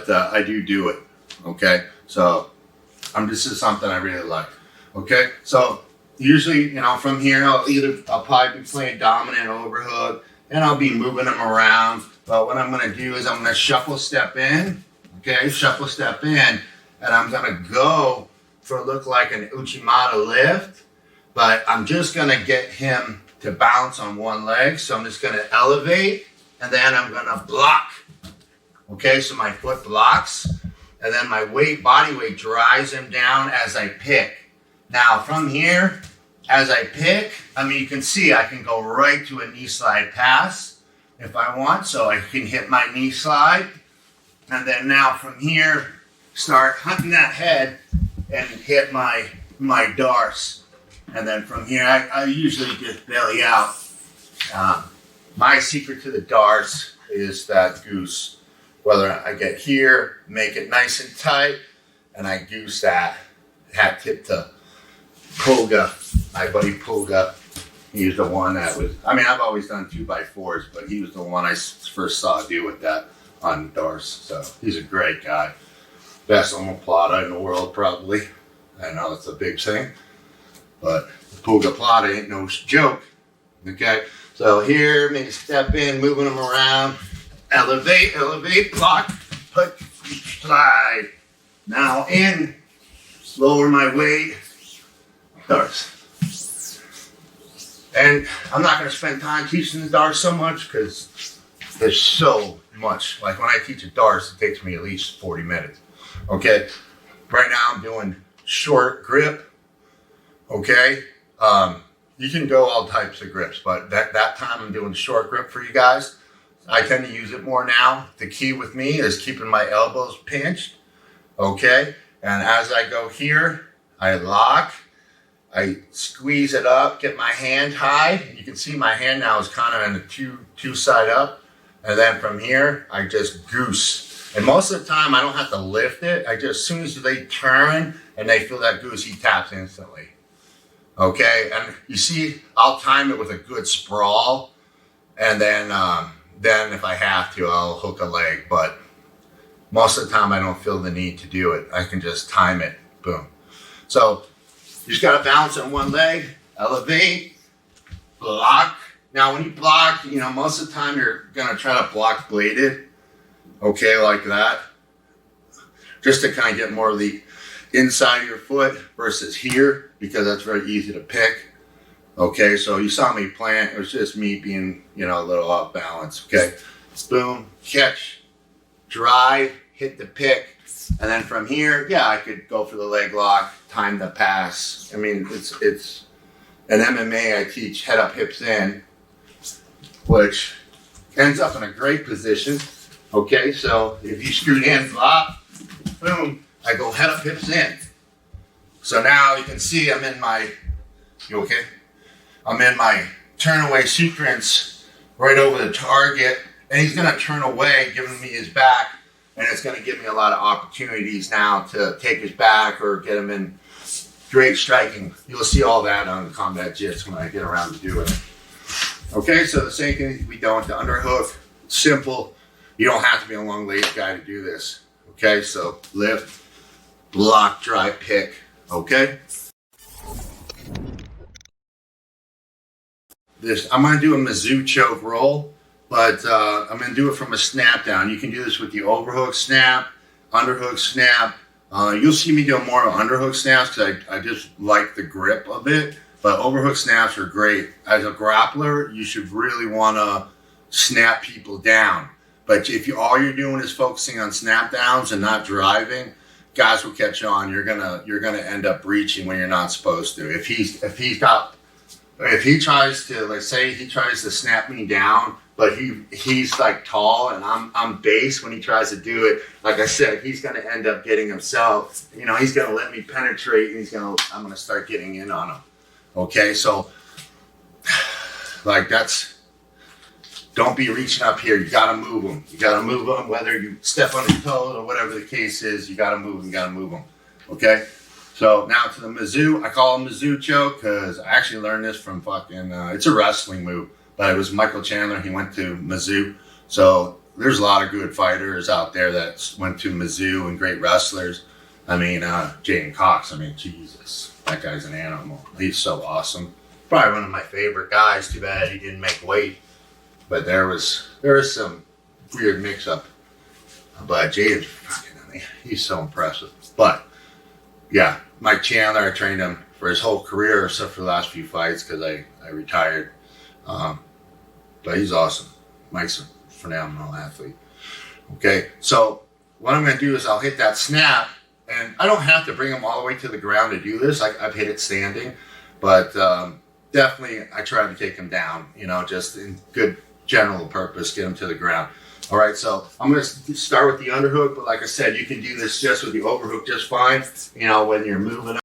but I do it. Okay, so this is something I really like. Okay, so usually, you know, from here I'll probably be playing dominant overhook, and I'll be moving them around. But what I'm gonna do is I'm gonna shuffle step in. Okay, shuffle step in, and I'm gonna go for look like an Uchimata lift, but I'm just gonna get him to bounce on one leg. So I'm just gonna elevate, and then I'm gonna block. Okay, so my foot blocks, and then my body weight drives him down as I pick. Now from here, as I pick, I mean, you can see I can go right to a knee slide pass if I want, so I can hit my knee slide, and then now from here, start hunting that head and hit my darce. And then from here, I usually just belly out. My secret to the darce is that goose. Whether I get here, make it nice and tight, and I goose that hat tip to Pulga, my buddy Pulga. He's the one that was, I mean, I've always done 2x4s, but he was the one I first saw do with that on darce. So he's a great guy. Best omoplata in the world, probably. I know it's a big thing, but the Pulga plata ain't no joke. Okay, so here, make a step in, moving them around. Elevate, block, put, slide. Now in, lower my weight, darce. And I'm not going to spend time teaching the darce so much because there's so much. Like when I teach a darce, it takes me at least 40 minutes. Okay, right now I'm doing short grip. Okay, you can go all types of grips, but that time I'm doing short grip for you guys. I tend to use it more now. The key with me is keeping my elbows pinched, okay? And as I go here, I lock, I squeeze it up, get my hand high. You can see my hand now is kind of in a two side up. And then from here, I just goose. And most of the time, I don't have to lift it. I just, as soon as they turn and they feel that goose, he taps instantly. Okay, and you see, I'll time it with a good sprawl, and then if I have to, I'll hook a leg. But most of the time, I don't feel the need to do it. I can just time it, boom. So you just gotta balance on one leg, elevate, block. Now, when you block, you know, most of the time you're gonna try to block bladed, okay, like that, just to kind of get more of the inside of your foot versus here, because that's very easy to pick. Okay, so you saw me plant. It was just me being, you know, a little off balance. Okay, boom, catch, drive, hit the pick, and then from here, yeah, I could go for the leg lock, time the pass. I mean, it's an MMA. I teach head up, hips in, which ends up in a great position. Okay, so if you screwed in, flop, boom, I go head up, hips in. So now you can see I'm in my, you okay? I'm in my turn away sequence right over the target, and he's gonna turn away, giving me his back, and it's gonna give me a lot of opportunities now to take his back or get him in straight striking. You'll see all that on the combat jits when I get around to doing it. Okay, so the same thing we done with the underhook. Simple. You don't have to be a long legged guy to do this. Okay, so lift, block, drive, pick. Okay. I'm going to do a Mizzou choke roll, but I'm going to do it from a snap down. You can do this with the overhook snap, underhook snap. You'll see me doing more of underhook snaps because I just like the grip of it, but overhook snaps are great. As a grappler, you should really want to snap people down. But if all you're doing is focusing on snap downs and not driving, guys will catch on. You're gonna end up reaching when you're not supposed to. If he tries to, like, say he tries to snap me down, but he's like tall and I'm base when he tries to do it, like I said, he's gonna end up getting himself, you know, he's gonna let me penetrate and I'm gonna start getting in on him. Okay, so like don't be reaching up here. You gotta move them. You gotta move them, whether you step on your toes or whatever the case is. You gotta move them. You gotta move them. Okay. So now to the Mizzou. I call him Mizzou choke because I actually learned this from fucking. It's a wrestling move, but it was Michael Chandler. He went to Mizzou. So there's a lot of good fighters out there that went to Mizzou and great wrestlers. I mean, Jaden Cox, I mean, Jesus, that guy's an animal. He's so awesome. Probably one of my favorite guys. Too bad he didn't make weight. But there was some weird mix-up. But Jaden, I mean, he's so impressive. But, yeah, Mike Chandler, I trained him for his whole career, except for the last few fights because I retired. But he's awesome. Mike's a phenomenal athlete. Okay, so what I'm going to do is I'll hit that snap, and I don't have to bring him all the way to the ground to do this. I've hit it standing, but definitely I try to take him down, you know, just in good general purpose, get him to the ground. All right, so I'm going to start with the underhook, but like I said, you can do this just with the overhook just fine, you know, when you're moving